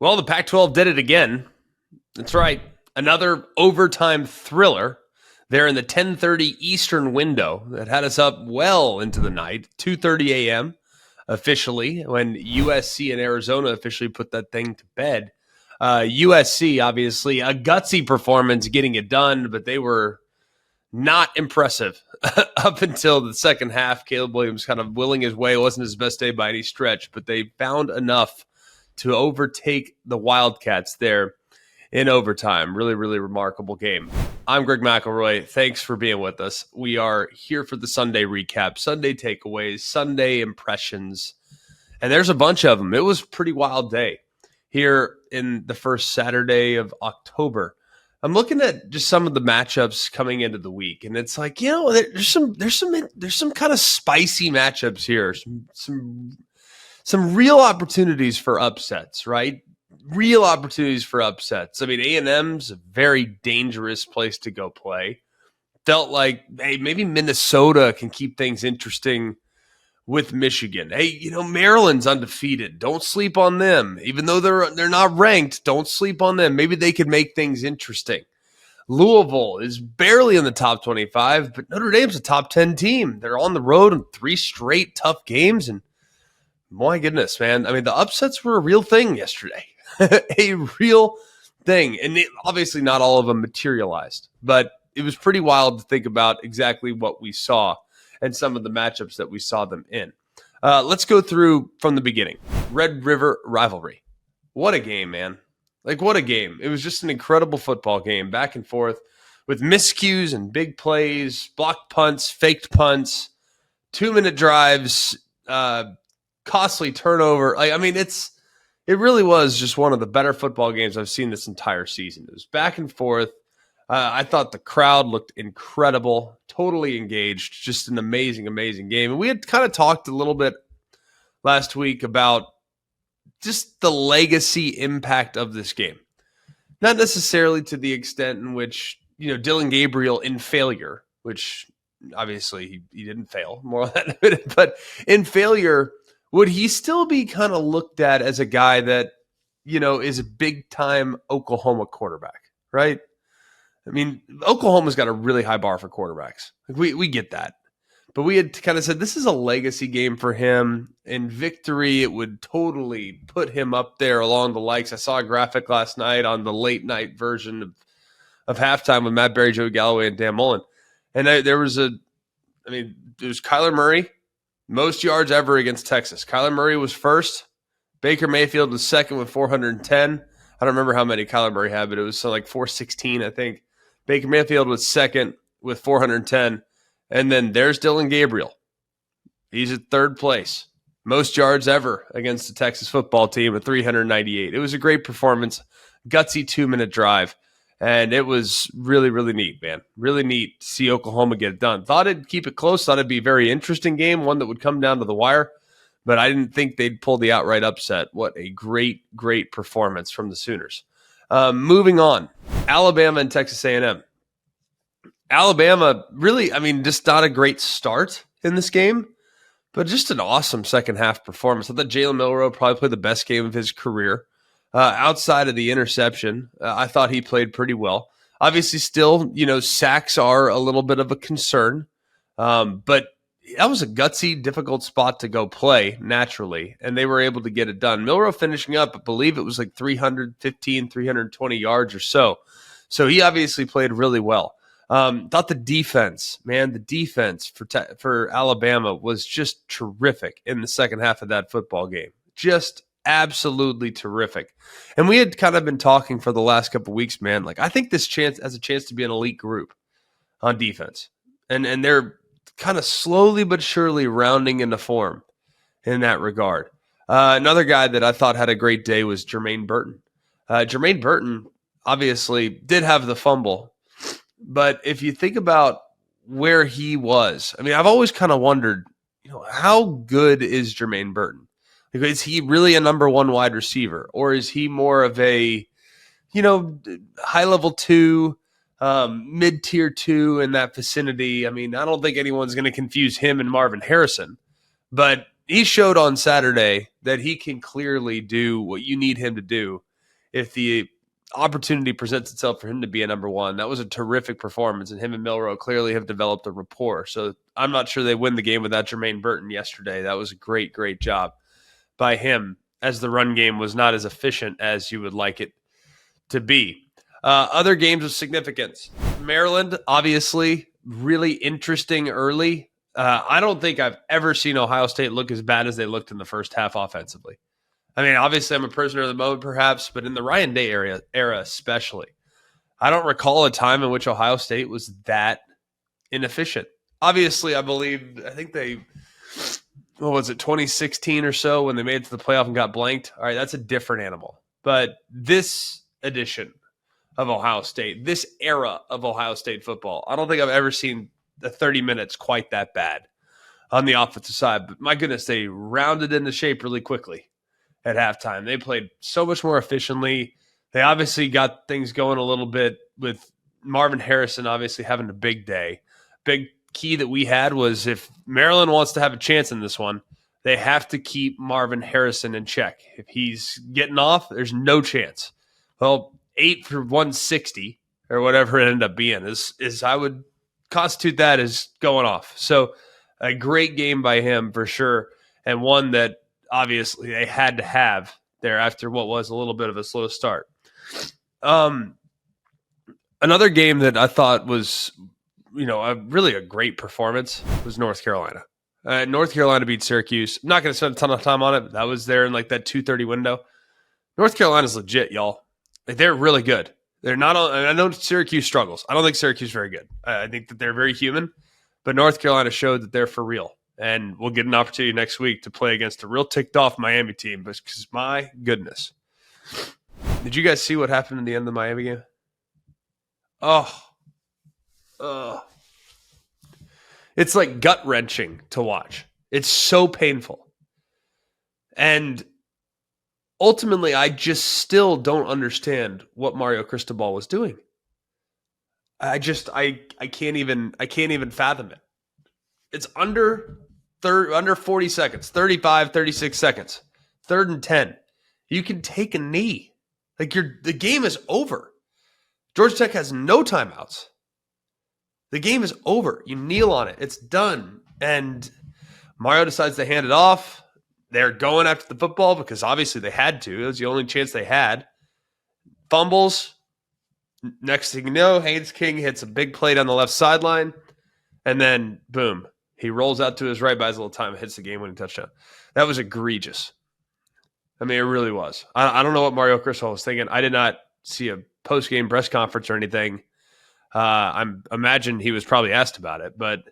Well, the Pac-12 did it again. That's right. Another overtime thriller there in the 10:30 Eastern window that had us up well into the night, 2:30 a.m. officially, when USC and Arizona officially put that thing to bed. USC, obviously, a gutsy performance getting it done, but they were not impressive up until the second half. Caleb Williams kind of willing his way. It wasn't his best day by any stretch, but they found enough to overtake the Wildcats there in overtime. Really, really remarkable game. I'm Greg McElroy. Thanks for being with us. We are here for the Sunday recap, Sunday takeaways, Sunday impressions, and there's a bunch of them. It was a pretty wild day here in the first Saturday of October. I'm looking at just some of the matchups coming into the week, and it's like, there's some kind of spicy matchups here. Some real opportunities for upsets, right? Real opportunities for upsets. I mean, A&M's a very dangerous place to go play. Felt like, hey, maybe Minnesota can keep things interesting with Michigan. Hey, Maryland's undefeated. Don't sleep on them. Even though they're not ranked, don't sleep on them. Maybe they could make things interesting. Louisville is barely in the top 25, but Notre Dame's a top 10 team. They're on the road in 3 straight tough games, and my goodness, man. I mean, the upsets were a real thing yesterday. A real thing. And obviously not all of them materialized, but it was pretty wild to think about exactly what we saw and some of the matchups that we saw them in. Let's go through from the beginning. Red River rivalry. What a game, man. Like, what a game. It was just an incredible football game, back and forth, with miscues and big plays, blocked punts, faked punts, 2-minute drives, costly turnover. It really was just one of the better football games I've seen this entire season. It was back and forth. I thought the crowd looked incredible, totally engaged, just an amazing, amazing game. And we had kind of talked a little bit last week about just the legacy impact of this game. Not necessarily to the extent in which, Dillon Gabriel in failure, which obviously he didn't fail, more on that in a minute, but in failure, would he still be kind of looked at as a guy that, is a big-time Oklahoma quarterback, right? I mean, Oklahoma's got a really high bar for quarterbacks. Like, we get that. But we had kind of said this is a legacy game for him. In victory, it would totally put him up there along the likes. I saw a graphic last night on the late-night version of halftime with Matt Berry, Joey Galloway, and Dan Mullen. And there was Kyler Murray, most yards ever against Texas. Kyler Murray was first. Baker Mayfield was second with 410. I don't remember how many Kyler Murray had, but it was like 416, I think. Baker Mayfield was second with 410. And then there's Dillon Gabriel. He's at third place. Most yards ever against the Texas football team at 398. It was a great performance. Gutsy 2-minute drive. And it was really, really neat, man. Really neat to see Oklahoma get it done. Thought it'd keep it close. Thought it'd be a very interesting game, one that would come down to the wire. But I didn't think they'd pull the outright upset. What a great, great performance from the Sooners. Moving on, Alabama and Texas A&M. Alabama, really, just not a great start in this game, but just an awesome second half performance. I thought Jalen Milroe probably played the best game of his career. Outside of the interception, I thought he played pretty well. Obviously, still, sacks are a little bit of a concern, but that was a gutsy, difficult spot to go play naturally, and they were able to get it done. Milroe finishing up, I believe it was like 315, 320 yards or so. So he obviously played really well. Thought the defense for Alabama was just terrific in the second half of that football game. Just absolutely terrific. And we had kind of been talking for the last couple of weeks, man. Like, I think this has a chance to be an elite group on defense. And they're kind of slowly but surely rounding into form in that regard. Another guy that I thought had a great day was Jermaine Burton. Jermaine Burton obviously did have the fumble, but if you think about where he was, I've always kind of wondered, how good is Jermaine Burton? Like, is he really a number one wide receiver, or is he more of a, high level 2, mid-tier 2 in that vicinity? I don't think anyone's going to confuse him and Marvin Harrison, but he showed on Saturday that he can clearly do what you need him to do if the opportunity presents itself for him to be a number one. That was a terrific performance, and him and Milroe clearly have developed a rapport. So I'm not sure they win the game without Jermaine Burton yesterday. That was a great, great job by him, as the run game was not as efficient as you would like it to be. Other games of significance. Maryland, obviously, really interesting early. I don't think I've ever seen Ohio State look as bad as they looked in the first half offensively. I mean, obviously, I'm a prisoner of the moment, perhaps, but in the Ryan Day era especially, I don't recall a time in which Ohio State was that inefficient. Obviously, I think they, what was it, 2016 or so, when they made it to the playoff and got blanked? All right, that's a different animal. But this edition of Ohio State, this era of Ohio State football, I don't think I've ever seen the 30 minutes quite that bad on the offensive side. But my goodness, they rounded into shape really quickly at halftime. They played so much more efficiently. They obviously got things going a little bit with Marvin Harrison obviously having a big day. Big key that we had was, if Maryland wants to have a chance in this one, they have to keep Marvin Harrison in check. If he's getting off, there's no chance. Well, 8 for 160 or whatever it ended up being is I would constitute that as going off. So a great game by him for sure, and one that obviously they had to have there after what was a little bit of a slow start. Another game that I thought was, really a great performance was North Carolina. North Carolina beat Syracuse. I'm not going to spend a ton of time on it, but that was there in like that 2:30 window. North Carolina's legit, y'all. Like, they're really good. They're not. I know Syracuse struggles. I don't think Syracuse is very good. I think that they're very human, but North Carolina showed that they're for real. And we'll get an opportunity next week to play against a real ticked-off Miami team, because my goodness. Did you guys see what happened in the end of the Miami game? Oh. It's like gut-wrenching to watch. It's so painful. And ultimately, I just still don't understand what Mario Cristobal was doing. I can't even fathom it. It's under 40 seconds, 35, 36 seconds, 3rd and 10. You can take a knee. Like, the game is over. Georgia Tech has no timeouts. The game is over. You kneel on it. It's done. And Mario decides to hand it off. They're going after the football because obviously they had to. It was the only chance they had. Fumbles. Next thing you know, Haynes King hits a big play down the left sideline. And then, boom, he rolls out to his right, buys a little time, and hits the game-winning touchdown. That was egregious. I mean, it really was. I don't know what Mario Cristobal was thinking. I did not see a post-game press conference or anything. I imagine he was probably asked about it. But,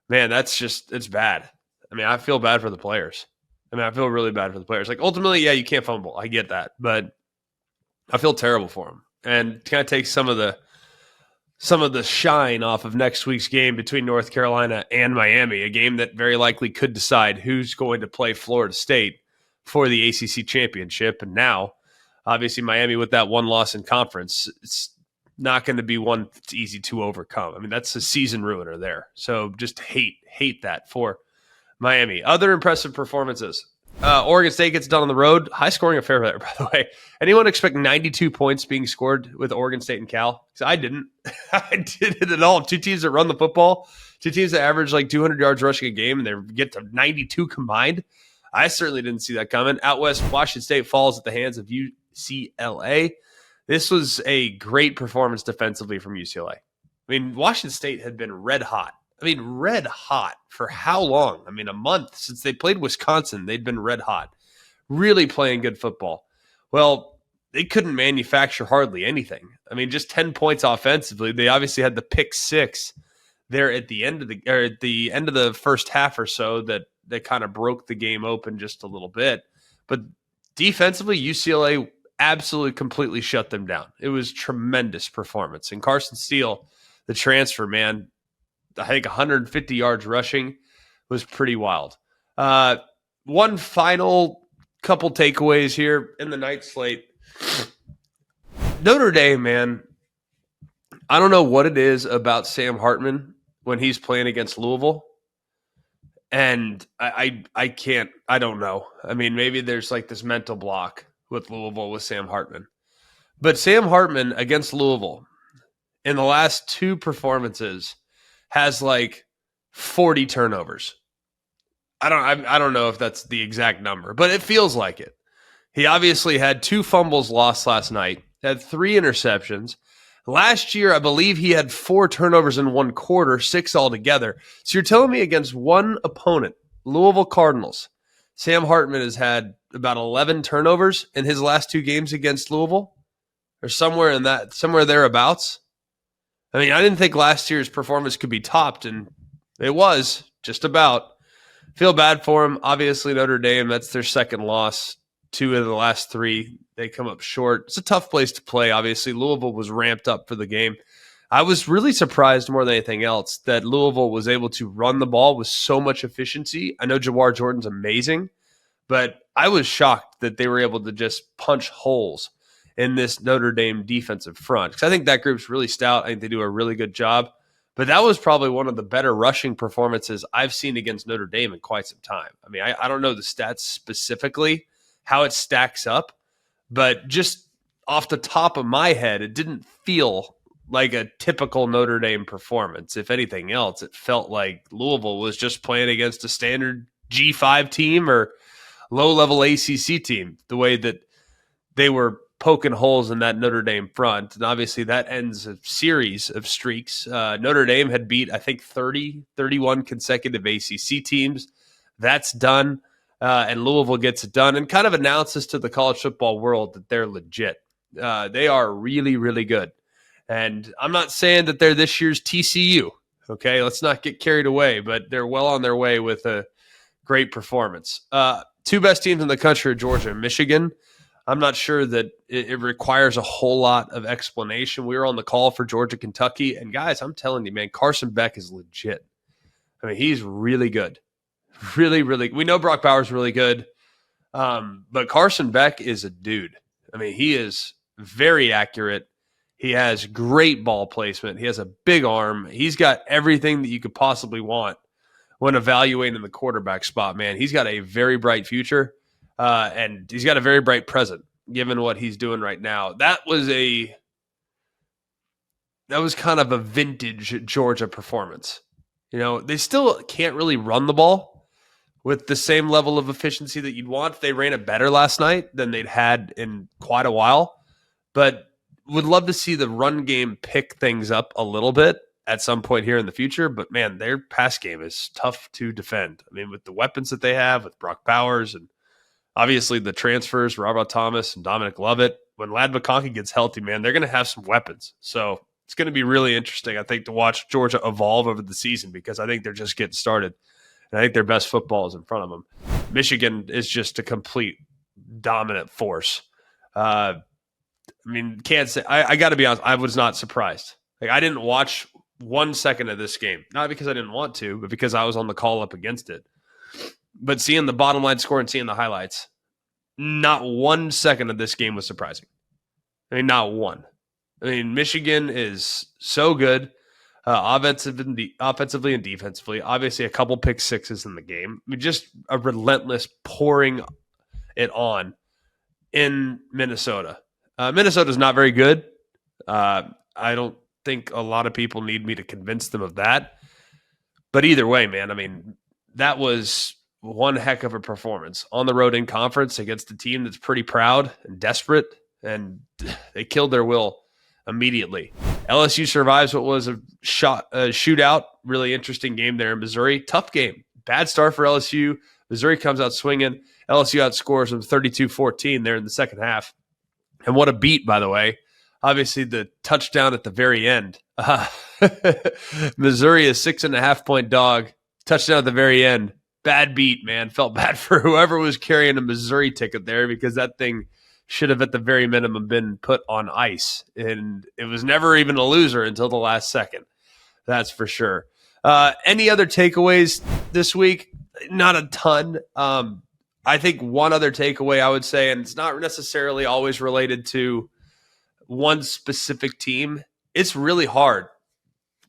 man, it's bad. I mean, I feel bad for the players. I feel really bad for the players. Like, ultimately, yeah, you can't fumble. I get that. But I feel terrible for them. And kind of take some of the shine off of next week's game between North Carolina and Miami, a game that very likely could decide who's going to play Florida State for the ACC championship. And now, obviously, Miami with that one loss in conference, it's not going to be one that's easy to overcome. I mean, that's a season ruiner there. So just hate that for Miami. Other impressive performances. Oregon State gets done on the road. High-scoring affair there, by the way. Anyone expect 92 points being scored with Oregon State and Cal? Because I didn't. I didn't at all. Two teams that run the football, two teams that average like 200 yards rushing a game, and they get to 92 combined. I certainly didn't see that coming. Out west, Washington State falls at the hands of UCLA. This was a great performance defensively from UCLA. I mean, Washington State had been red hot. Red hot for how long? A month since they played Wisconsin. They'd been red hot, really playing good football. Well, they couldn't manufacture hardly anything. Just 10 points offensively. They obviously had the pick six there at the end of the first half or so that kind of broke the game open just a little bit. But defensively, UCLA absolutely completely shut them down. It was tremendous performance. And Carson Steele, the transfer, man, I think 150 yards rushing was pretty wild. One final couple takeaways here in the night slate. Notre Dame, man, I don't know what it is about Sam Hartman when he's playing against Louisville. And I don't know. Maybe there's like this mental block with Louisville with Sam Hartman. But Sam Hartman against Louisville in the last two performances has like 40 turnovers. I don't know if that's the exact number, but it feels like it. He obviously had 2 fumbles lost last night, had 3 interceptions. Last year, I believe he had 4 turnovers in one quarter, 6 altogether. So you're telling me against one opponent, Louisville Cardinals, Sam Hartman has had about 11 turnovers in his last 2 games against Louisville? Or somewhere thereabouts? I mean, I didn't think last year's performance could be topped, and it was just about. Feel bad for him. Obviously, Notre Dame, that's their second loss. 2 of the last 3, they come up short. It's a tough place to play. Obviously, Louisville was ramped up for the game. I was really surprised more than anything else that Louisville was able to run the ball with so much efficiency. I know Jawar Jordan's amazing, but I was shocked that they were able to just punch holes in this Notre Dame defensive front. Because I think that group's really stout. I think they do a really good job. But that was probably one of the better rushing performances I've seen against Notre Dame in quite some time. I mean, I don't know the stats specifically, how it stacks up, but just off the top of my head, it didn't feel like a typical Notre Dame performance. If anything else, it felt like Louisville was just playing against a standard G5 team or low-level ACC team, the way that they were poking holes in that Notre Dame front. And obviously that ends a series of streaks. Notre Dame had beat, I think, 31 consecutive ACC teams. That's done. And Louisville gets it done and kind of announces to the college football world that they're legit. They are really, really good. And I'm not saying that they're this year's TCU. Okay, let's not get carried away, but they're well on their way with a great performance. 2 best teams in the country are Georgia and Michigan. I'm not sure that it requires a whole lot of explanation. We were on the call for Georgia, Kentucky, and guys, I'm telling you, man, Carson Beck is legit. I mean, he's really good. Really, really. We know Brock Bowers really good, but Carson Beck is a dude. I mean, he is very accurate. He has great ball placement. He has a big arm. He's got everything that you could possibly want when evaluating the quarterback spot, man. He's got a very bright future. And he's got a very bright present, given what he's doing right now. That was kind of a vintage Georgia performance. You know, they still can't really run the ball with the same level of efficiency that you'd want. They ran it better last night than they'd had in quite a while, but would love to see the run game pick things up a little bit at some point here in the future. But man, their pass game is tough to defend. I mean, with the weapons that they have with Brock Bowers and obviously the transfers, Robert Thomas and Dominic Lovett, when Lad McConkey gets healthy, man, they're going to have some weapons. So it's going to be really interesting, I think, to watch Georgia evolve over the season because I think they're just getting started. And I think their best football is in front of them. Michigan is just a complete dominant force. I mean, can't say. I got to be honest, I was not surprised. Like, I didn't watch 1 second of this game, not because I didn't want to, but because I was on the call up against it. But seeing the bottom line score and seeing the highlights, not 1 second of this game was surprising. I mean, not one. I mean, Michigan is so good, offensively and defensively. Obviously, a couple pick sixes in the game. I mean, just a relentless pouring it on in Minnesota. Minnesota's not very good. I don't think a lot of people need me to convince them of that. But either way, man, I mean, that was one heck of a performance on the road in conference against a team that's pretty proud and desperate, and they killed their will immediately. LSU survives what was a shootout, really interesting game there in Missouri. Tough game. Bad start for LSU. Missouri comes out swinging. LSU outscores them 32-14 there in the second half. And what a beat, by the way. Obviously, the touchdown at the very end. Missouri is 6.5-point dog. Touchdown at the very end. Bad beat, man. Felt bad for whoever was carrying a Missouri ticket there because that thing should have at the very minimum been put on ice. And it was never even a loser until the last second. That's for sure. Any other takeaways this week? Not a ton. I think one other takeaway I would say, and it's not necessarily always related to one specific team, it's really hard.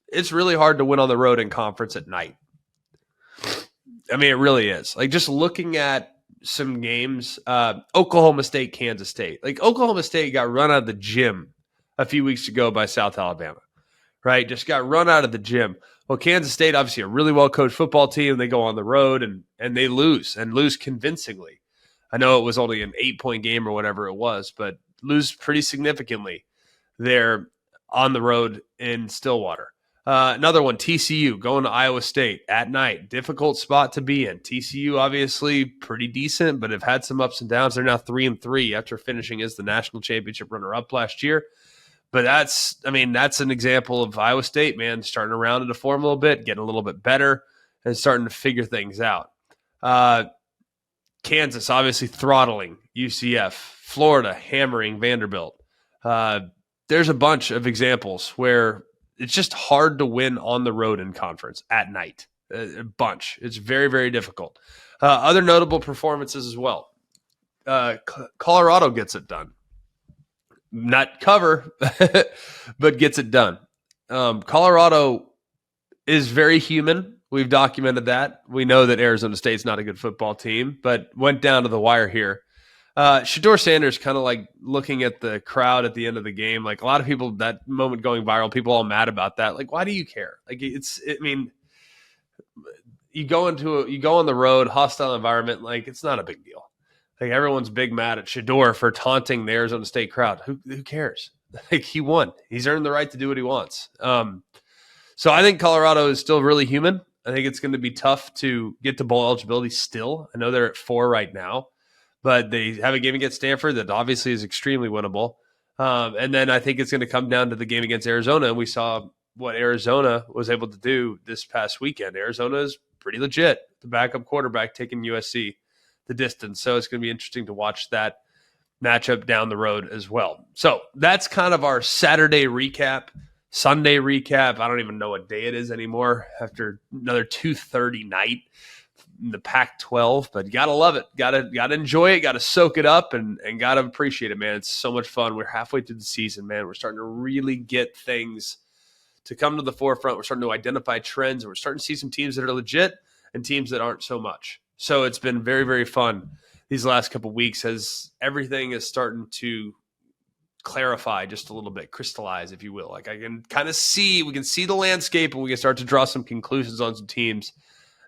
It's really hard to win on the road in conference at night. I mean, it really is. Like, just looking at some games. Oklahoma State, Kansas State. Like Oklahoma State got run out of the gym a few weeks ago by South Alabama, right? Just got run out of the gym. Well, Kansas State, obviously a really well-coached football team. They go on the road and they lose convincingly. I know it was only an 8-point game or whatever it was, but lose pretty significantly there on the road in Stillwater. Another one, TCU, going to Iowa State at night. Difficult spot to be in. TCU, obviously, pretty decent, but have had some ups and downs. They're now 3-3 after finishing as the national championship runner-up last year. But that's an example of Iowa State, man, starting to round into form a little bit, getting a little bit better, and starting to figure things out. Kansas, obviously, throttling UCF. Florida, hammering Vanderbilt. There's a bunch of examples where it's just hard to win on the road in conference at night. A bunch. It's very, very difficult. Other notable performances as well. Colorado gets it done. Not cover, but gets it done. Colorado is very human. We've documented that. We know that Arizona State's not a good football team, but went down to the wire here. Shedeur Sanders kind of like looking at the crowd at the end of the game. Like a lot of people, that moment going viral, people all mad about that. Like, why do you care? Like you go on the road, hostile environment. Like it's not a big deal. Like everyone's big mad at Shedeur for taunting the Arizona State crowd. Who cares? Like he won. He's earned the right to do what he wants. So I think Colorado is still really human. I think it's going to be tough to get to bowl eligibility still. I know they're at 4 right now, but they have a game against Stanford that obviously is extremely winnable. And then I think it's going to come down to the game against Arizona. And we saw what Arizona was able to do this past weekend. Arizona is pretty legit. The backup quarterback taking USC the distance. So it's going to be interesting to watch that matchup down the road as well. So that's kind of our Saturday recap, Sunday recap. I don't even know what day it is anymore after another 2:30 night in the Pac-12, but you got to love it. Got to enjoy it. Got to soak it up and got to appreciate it, man. It's so much fun. We're halfway through the season, man. We're starting to really get things to come to the forefront. We're starting to identify trends, and we're starting to see some teams that are legit and teams that aren't so much. So it's been very, very fun these last couple of weeks as everything is starting to clarify just a little bit, crystallize, if you will. Like I can kind of see, we can see the landscape and we can start to draw some conclusions on some teams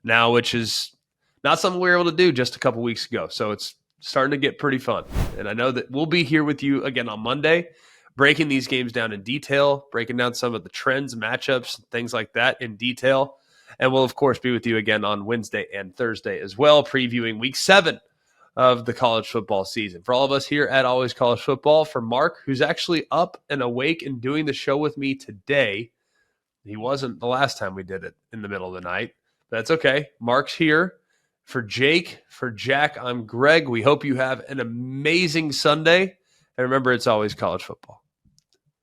now, which is not something we were able to do just a couple of weeks ago. So it's starting to get pretty fun. And I know that we'll be here with you again on Monday, breaking these games down in detail, breaking down some of the trends, matchups, things like that in detail. And we'll, of course, be with you again on Wednesday and Thursday as well, previewing week 7 of the college football season. For all of us here at Always College Football, for Mark, who's actually up and awake and doing the show with me today. He wasn't the last time we did it in the middle of the night. That's okay. Mark's here. For Jake, for Jack, I'm Greg. We hope you have an amazing Sunday. And remember, it's always college football.